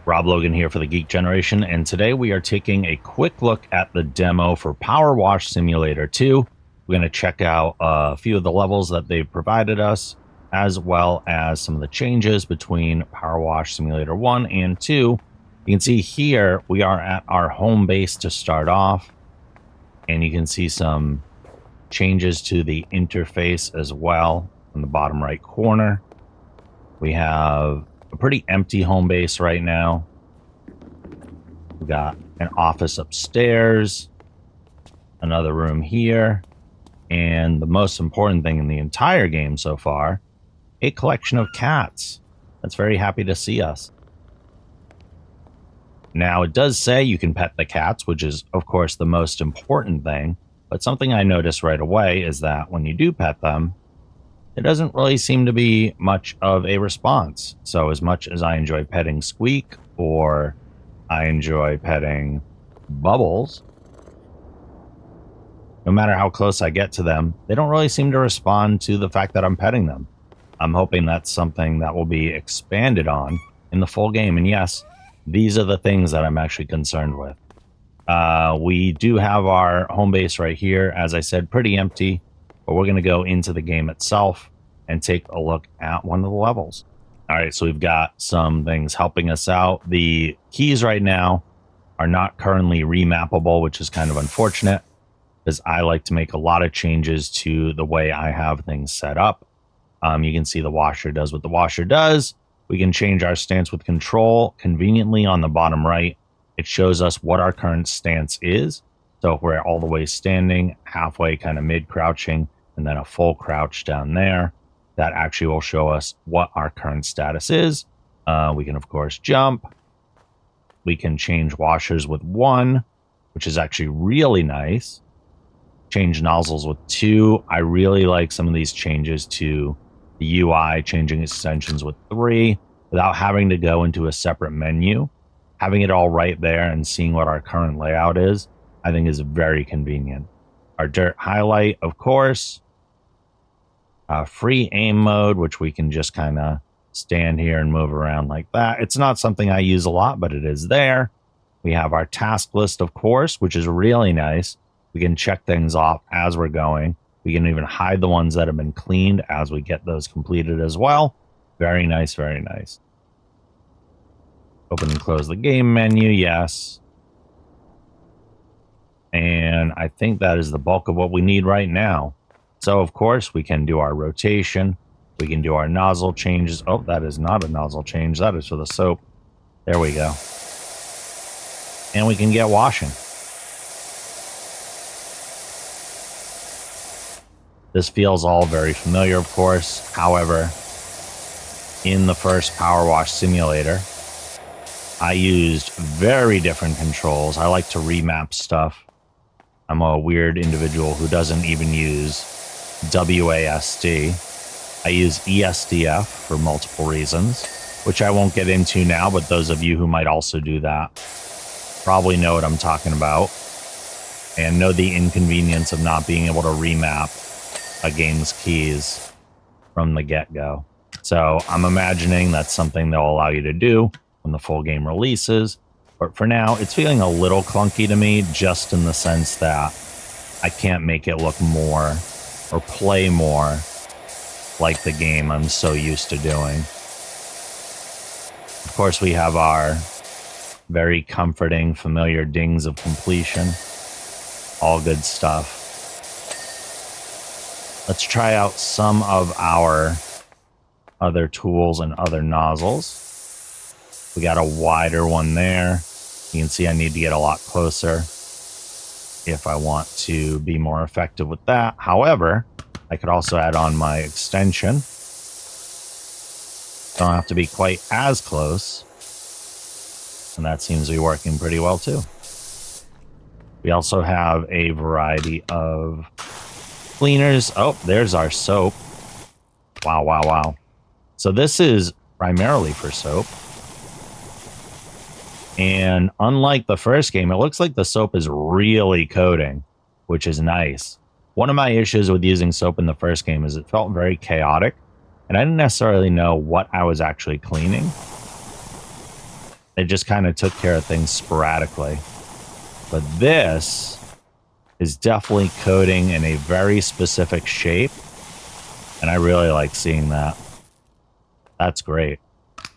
Rob Logan here for the Geek Generation, and today we are taking a quick look at the demo for PowerWash Simulator 2. We're going to check out a few of the levels that they've provided us, as well as some of the changes between PowerWash Simulator 1 and 2. You can see here we are at our home base to start off, and you can see some changes to the interface as well in the bottom right corner. We have a pretty empty home base right now. We got an office upstairs, another room here, and the most important thing in the entire game so far, a collection of cats. That's very happy to see us. Now, it does say you can pet the cats, which is, of course, the most important thing. But something I noticed right away is that when you do pet them, there doesn't really seem to be much of a response. So as much as I enjoy petting Squeak or I enjoy petting Bubbles, no matter how close I get to them, they don't really seem to respond to the fact that I'm petting them. I'm hoping that's something that will be expanded on in the full game. And yes, these are the things that I'm actually concerned with. We do have our home base right here, as I said, pretty empty. But we're going to go into the game itself and take a look at one of the levels. All right, so we've got some things helping us out. The keys right now are not currently remappable, which is kind of unfortunate, because I like to make a lot of changes to the way I have things set up. You can see the washer does what the washer does. We can change our stance with control. Conveniently on the bottom right, it shows us what our current stance is. So if we're all the way standing, halfway kind of mid-crouching, and then a full crouch down there, that actually will show us what our current status is. We can, of course, jump. We can change washers with 1, which is actually really nice. Change nozzles with 2. I really like some of these changes to the UI, changing extensions with 3, without having to go into a separate menu. Having it all right there and seeing what our current layout is, I think is very convenient. Our dirt highlight, of course. Free aim mode, which we can just kind of stand here and move around like that. It's not something I use a lot, but it is there. We have our task list, of course, which is really nice. We can check things off as we're going. We can even hide the ones that have been cleaned as we get those completed as well. Very nice, very nice. Open and close the game menu, yes. And I think that is the bulk of what we need right now. So, of course, we can do our rotation. We can do our nozzle changes. Oh, that is not a nozzle change. That is for the soap. There we go. And we can get washing. This feels all very familiar, of course. However, in the first PowerWash Simulator, I used very different controls. I like to remap stuff. I'm a weird individual who doesn't even use WASD. I use ESDF for multiple reasons, which I won't get into now, but those of you who might also do that probably know what I'm talking about and know the inconvenience of not being able to remap a game's keys from the get-go. So I'm imagining that's something they'll allow you to do when the full game releases. But for now, it's feeling a little clunky to me, just in the sense that I can't make it look more or play more like the game I'm so used to doing. Of course, we have our very comforting, familiar dings of completion. All good stuff. Let's try out some of our other tools and other nozzles. We got a wider one there. You can see I need to get a lot closer if I want to be more effective with that. However, I could also add on my extension. Don't have to be quite as close. And that seems to be working pretty well too. We also have a variety of cleaners. Oh, there's our soap. Wow, wow, wow. So this is primarily for soap. And unlike the first game, it looks like the soap is really coating, which is nice. One of my issues with using soap in the first game is it felt very chaotic, and I didn't necessarily know what I was actually cleaning. It just kind of took care of things sporadically. But this is definitely coating in a very specific shape. And I really like seeing that. That's great.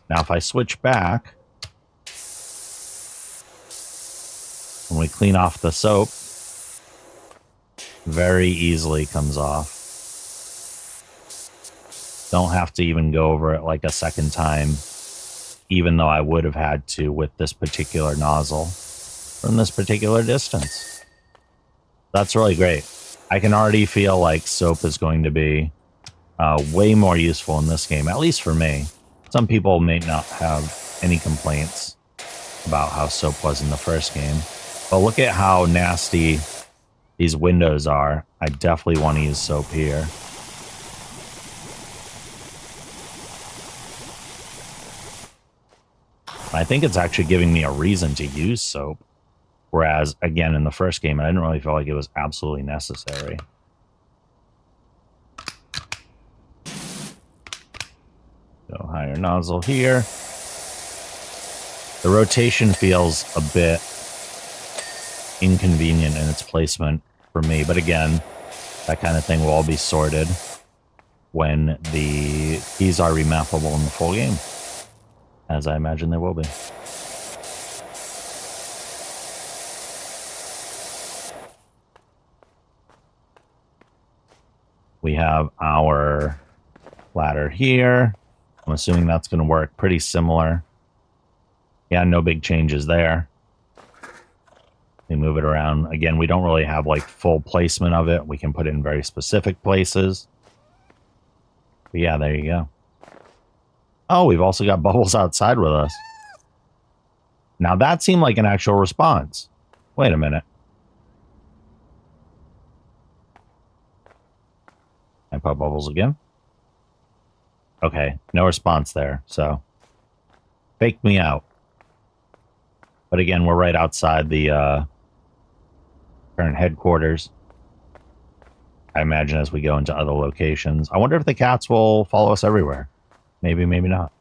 Now, if I switch back, when we clean off the soap, very easily comes off. Don't have to even go over it like a second time, even though I would have had to with this particular nozzle from this particular distance. That's really great. I can already feel like soap is going to be way more useful in this game, at least for me. Some people may not have any complaints about how soap was in the first game. But look at how nasty these windows are. I definitely want to use soap here. I think it's actually giving me a reason to use soap. Whereas, again, in the first game, I didn't really feel like it was absolutely necessary. Go higher nozzle here. The rotation feels a bit inconvenient in its placement for me. But again, that kind of thing will all be sorted when the keys are remappable in the full game. As I imagine they will be. We have our ladder here. I'm assuming that's going to work pretty similar. Yeah, no big changes there. We move it around. Again, we don't really have like full placement of it. We can put it in very specific places. But yeah, there you go. Oh, we've also got bubbles outside with us. Now that seemed like an actual response. Wait a minute. I put bubbles again. Okay, no response there, so faked me out. But again, we're right outside the current headquarters. I imagine as we go into other locations. I wonder if the cats will follow us everywhere. Maybe, maybe not.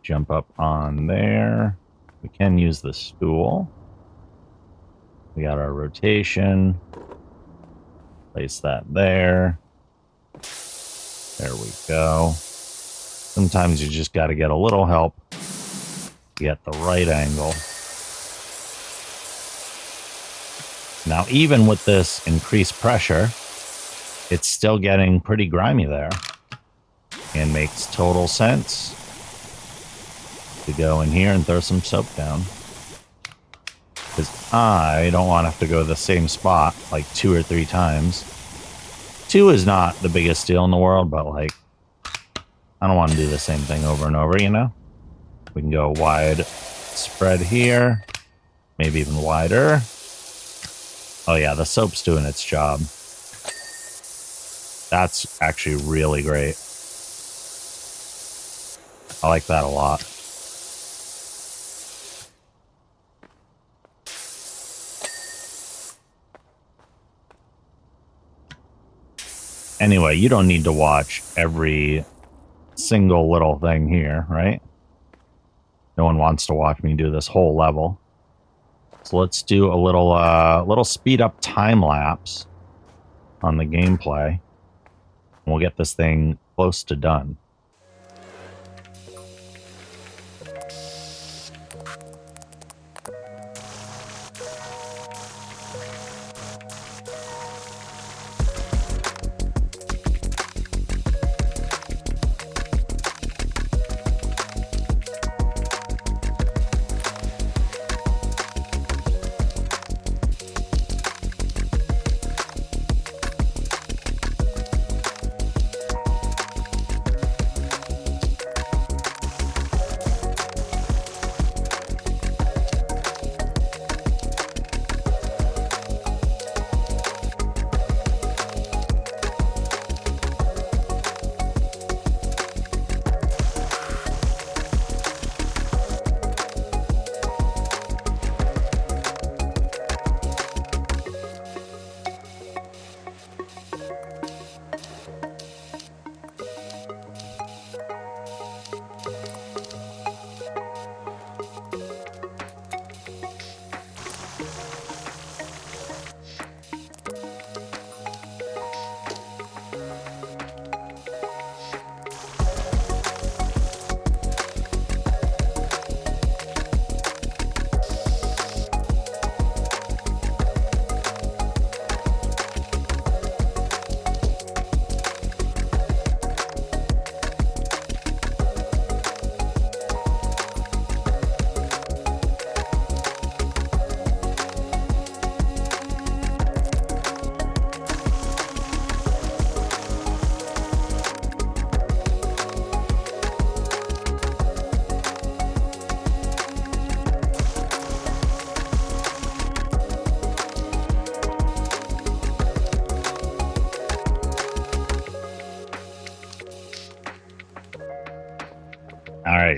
Jump up on there. We can use the stool. We got our rotation. Place that there. There we go. Sometimes you just got to get a little help to get the right angle. Now, even with this increased pressure, it's still getting pretty grimy there. And makes total sense to go in here and throw some soap down. Because I don't want to have to go to the same spot like 2 or 3 times. 2 is not the biggest deal in the world, but like, I don't want to do the same thing over and over, you know? We can go wide spread here. Maybe even wider. Oh yeah, the soap's doing its job. That's actually really great. I like that a lot. Anyway, you don't need to watch every single little thing here, right? No one wants to watch me do this whole level. So let's do a little speed up time lapse on the gameplay. And we'll get this thing close to done.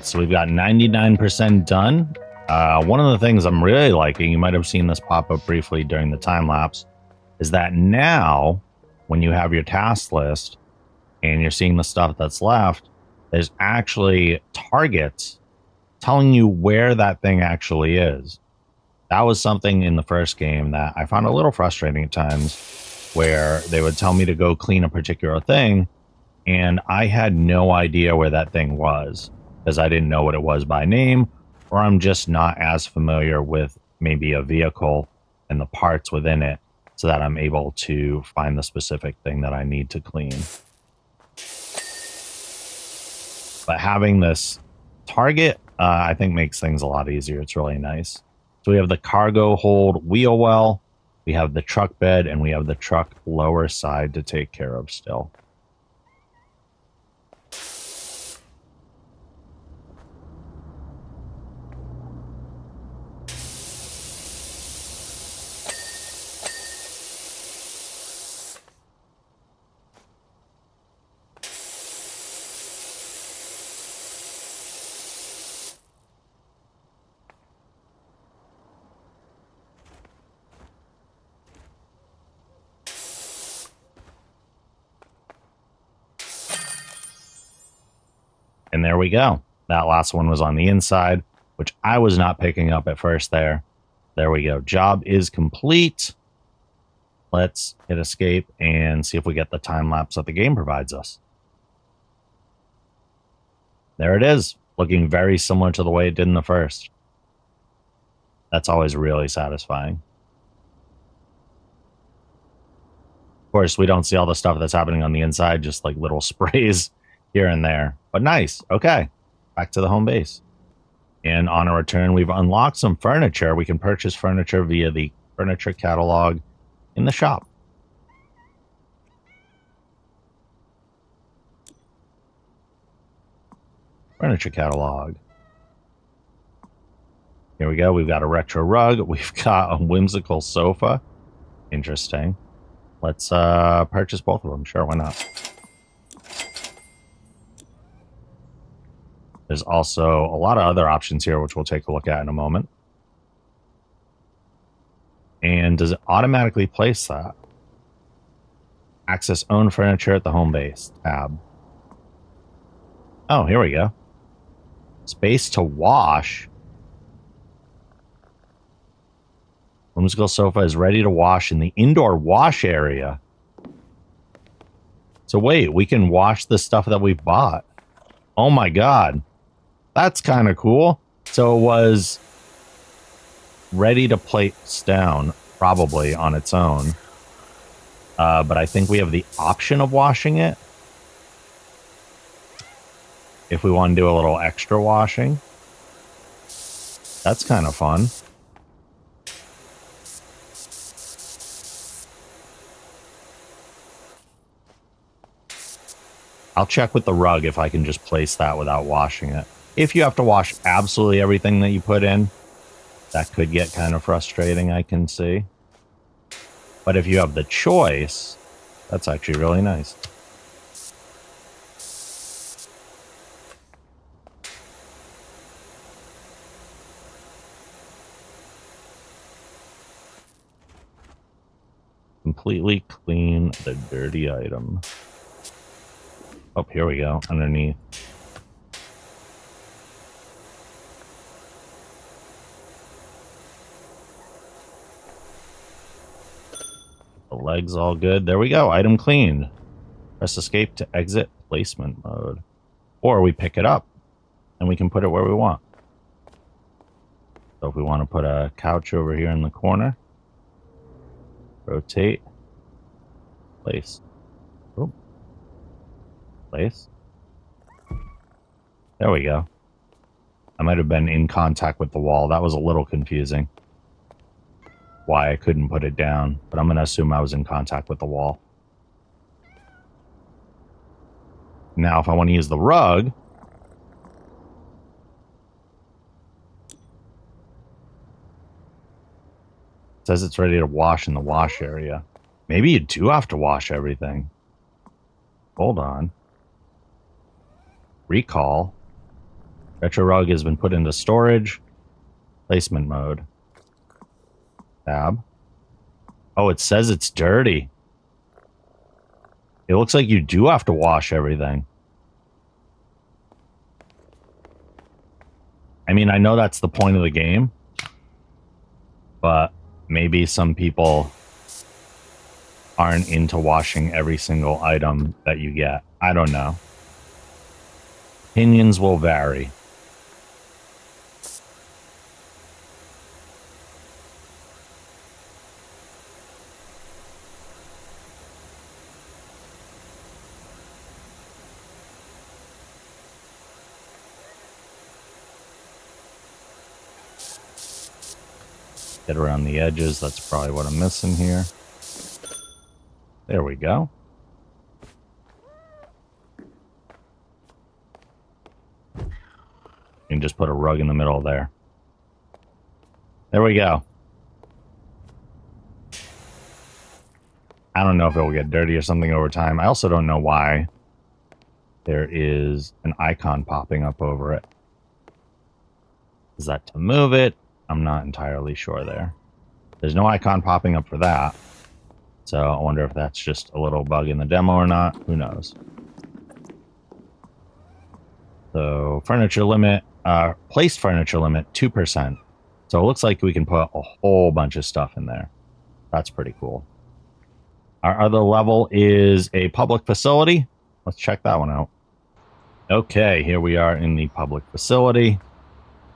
right, so we've got 99% done. One of the things I'm really liking, you might have seen this pop up briefly during the time lapse, is that now when you have your task list and you're seeing the stuff that's left, there's actually targets telling you where that thing actually is. That was something in the first game that I found a little frustrating at times, where they would tell me to go clean a particular thing, and I had no idea where that thing was because I didn't know what it was by name, or I'm just not as familiar with maybe a vehicle and the parts within it so that I'm able to find the specific thing that I need to clean. But having this target, I think makes things a lot easier. It's really nice. So we have the cargo hold wheel well, we have the truck bed, and we have the truck lower side to take care of still. And there we go. That last one was on the inside, which I was not picking up at first there. There we go. Job is complete. Let's hit escape and see if we get the time lapse that the game provides us. There it is, looking very similar to the way it did in the first. That's always really satisfying. Of course, we don't see all the stuff that's happening on the inside, just like little sprays here and there. But nice. Okay. Back to the home base. And on a return, we've unlocked some furniture. We can purchase furniture via the furniture catalog in the shop. Furniture catalog. Here we go. We've got a retro rug. We've got a whimsical sofa. Interesting. Let's purchase both of them. Sure, why not? There's also a lot of other options here, which we'll take a look at in a moment. And does it automatically place that? Access own furniture at the home base tab. Oh, here we go. Space to wash. Whimsical sofa is ready to wash in the indoor wash area. So wait, we can wash the stuff that we bought. Oh my god. That's kind of cool. So it was ready to place down, probably on its own. But I think we have the option of washing it. If we want to do a little extra washing. That's kind of fun. I'll check with the rug if I can just place that without washing it. If you have to wash absolutely everything that you put in, that could get kind of frustrating, I can see. But if you have the choice, that's actually really nice. Completely clean the dirty item. Oh, here we go, underneath. The legs all good. There we go, item cleaned. Press escape to exit placement mode. Or we pick it up, and we can put it where we want. So if we want to put a couch over here in the corner, rotate, place. Oh. Place. There we go. I might have been in contact with the wall. That was a little confusing. Why I couldn't put it down, but I'm going to assume I was in contact with the wall. Now, if I want to use the rug, it says it's ready to wash in the wash area. Maybe you do have to wash everything. Hold on. Recall. Retro rug has been put into storage. Placement mode. Tab. Oh, it says it's dirty. It looks like you do have to wash everything. I mean, I know that's the point of the game, but maybe some people aren't into washing every single item that you get. I don't know. Opinions will vary. Get around the edges. That's probably what I'm missing here. There we go. You can just put a rug in the middle there. There we go. I don't know if it will get dirty or something over time. I also don't know why there is an icon popping up over it. Is that to move it? I'm not entirely sure there. There's no icon popping up for that. So I wonder if that's just a little bug in the demo or not. Who knows? So furniture limit, placed furniture limit, 2%. So it looks like we can put a whole bunch of stuff in there. That's pretty cool. Our other level is a public facility. Let's check that one out. Okay, here we are in the public facility.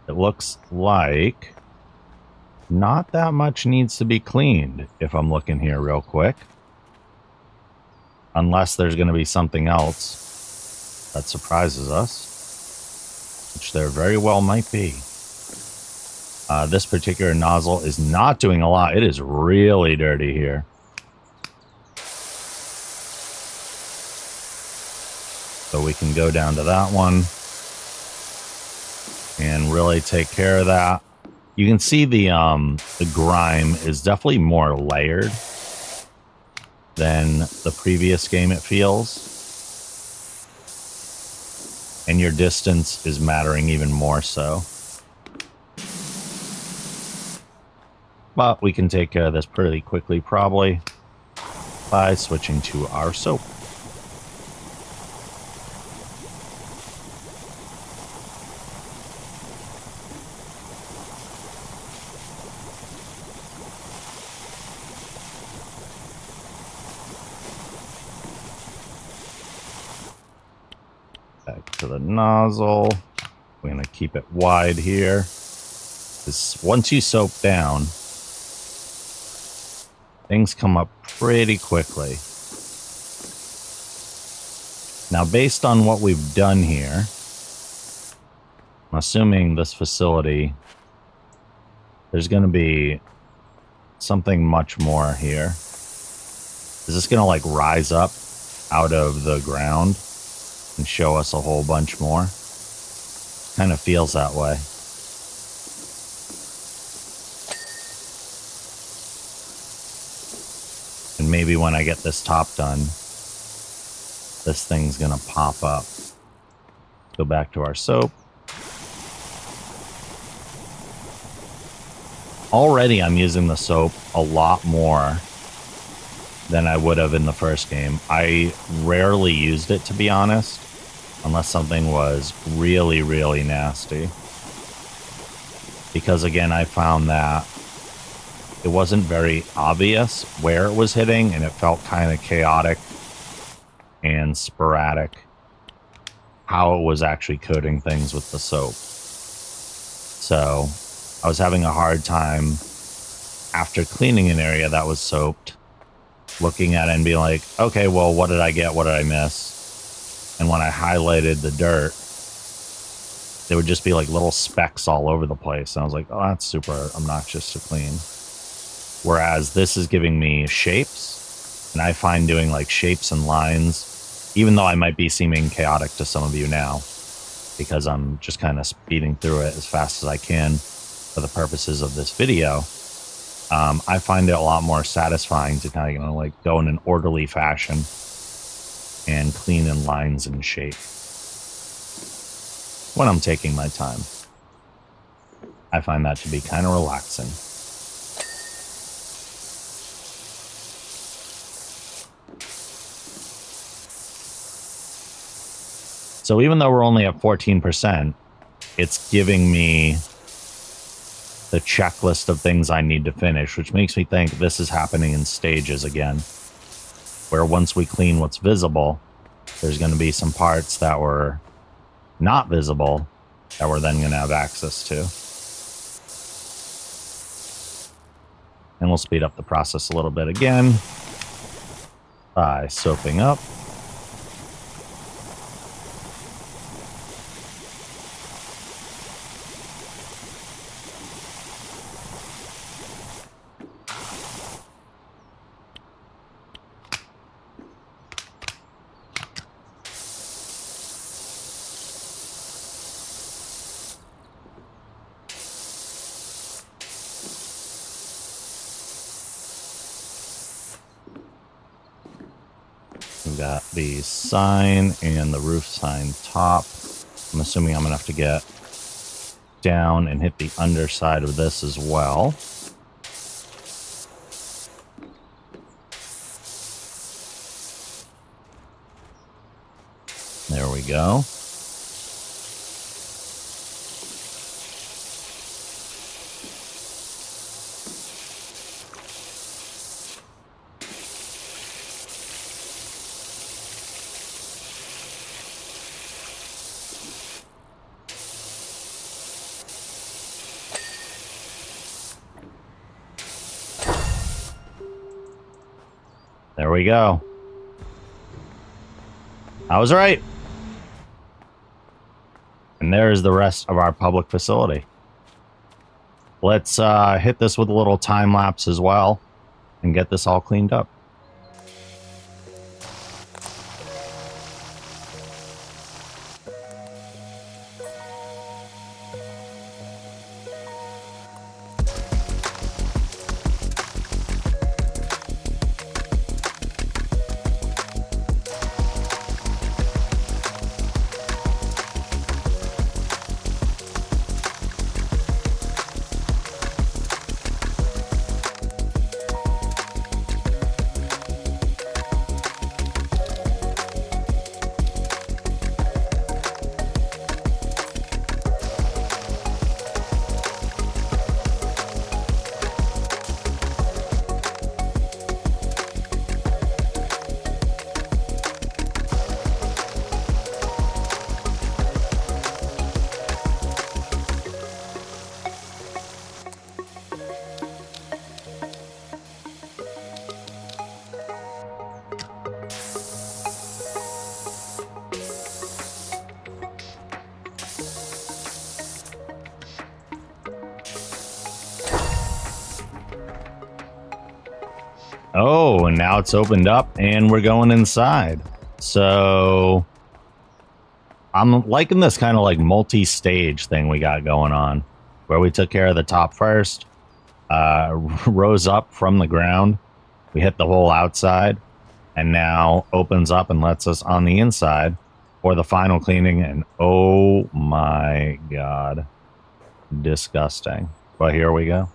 It looks like not that much needs to be cleaned, if I'm looking here real quick. Unless there's going to be something else that surprises us, which there very well might be. This particular nozzle is not doing a lot. It is really dirty here. So we can go down to that one and really take care of that. You can see the grime is definitely more layered than the previous game, it feels. And your distance is mattering even more so. But we can take care of this pretty quickly, probably, by switching to our soap. Back to the nozzle. We're going to keep it wide here. Because once you soap down, things come up pretty quickly. Now, based on what we've done here, I'm assuming this facility, there's going to be something much more here. Is this going to like rise up out of the ground and show us a whole bunch more? Kind of feels that way. And maybe when I get this top done, this thing's gonna pop up. Go back to our soap. Already I'm using the soap a lot more than I would have in the first game. I rarely used it, to be honest, unless something was really, really nasty. Because again, I found that it wasn't very obvious where it was hitting, and it felt kind of chaotic and sporadic how it was actually coating things with the soap. So I was having a hard time after cleaning an area that was soaped, looking at it and being like, okay, well, what did I get? What did I miss? And when I highlighted the dirt, there would just be like little specks all over the place. And I was like, oh, that's super obnoxious to clean. Whereas this is giving me shapes, and I find doing like shapes and lines, even though I might be seeming chaotic to some of you now, because I'm just kind of speeding through it as fast as I can for the purposes of this video. I find it a lot more satisfying to kind of, like go in an orderly fashion and clean in lines and shape. when I'm taking my time. I find that to be kind of relaxing. So even though we're only at 14%, it's giving me the checklist of things I need to finish, which makes me think this is happening in stages again, where once we clean what's visible, there's going to be some parts that were not visible that we're then going to have access to. And we'll speed up the process a little bit again by soaping up. We've got the sign and the roof sign top. I'm assuming I'm going to have to get down and hit the underside of this as well. There we go. There we go. I was right. And there's the rest of our public facility. Let's hit this with a little time lapse as well and get this all cleaned up. Oh, and now it's opened up and we're going inside. So I'm liking this kind of like multi-stage thing we got going on, where we took care of the top first, rose up from the ground, we hit the whole outside, and now opens up and lets us on the inside for the final cleaning. And oh my God, disgusting. But here we go.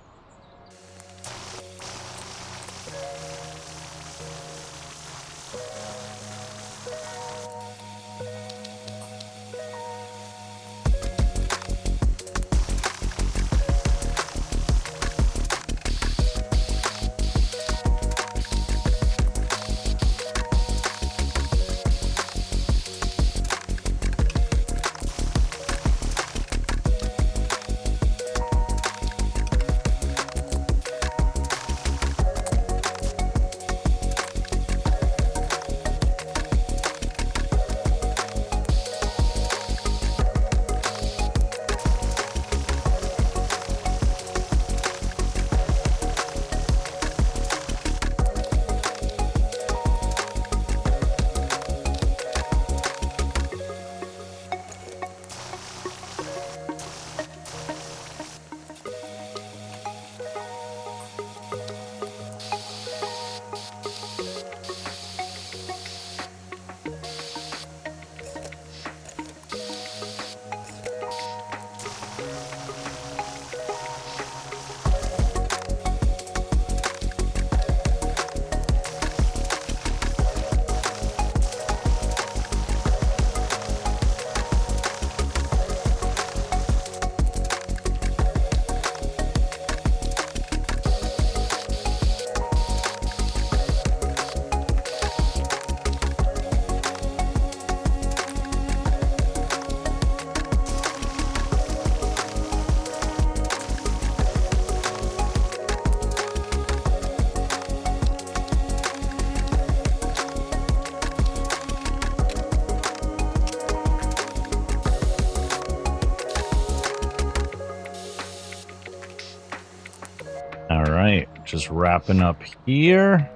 All right, just wrapping up here.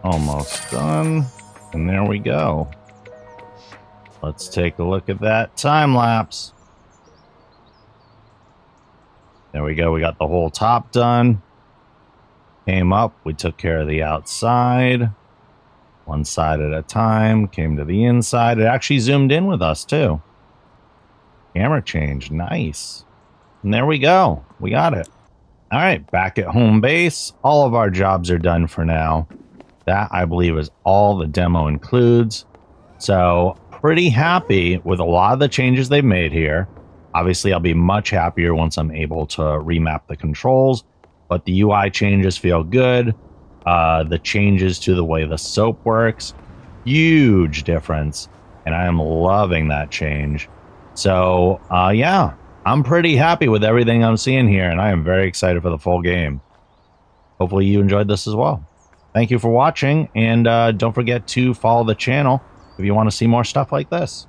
Almost done. And there we go. Let's take a look at that time lapse. There we go. We got the whole top done. Came up. We took care of the outside. One side at a time. Came to the inside. It actually zoomed in with us, too. Camera change. Nice. And there we go. We got it. All right. Back at home base. All of our jobs are done for now. That, I believe, is all the demo includes. So, pretty happy with a lot of the changes they've made here. Obviously, I'll be much happier once I'm able to remap the controls, but the UI changes feel good. The changes to the way the soap works, huge difference, and I am loving that change. So, yeah, I'm pretty happy with everything I'm seeing here, and I am very excited for the full game. Hopefully you enjoyed this as well. Thank you for watching, and don't forget to follow the channel if you want to see more stuff like this.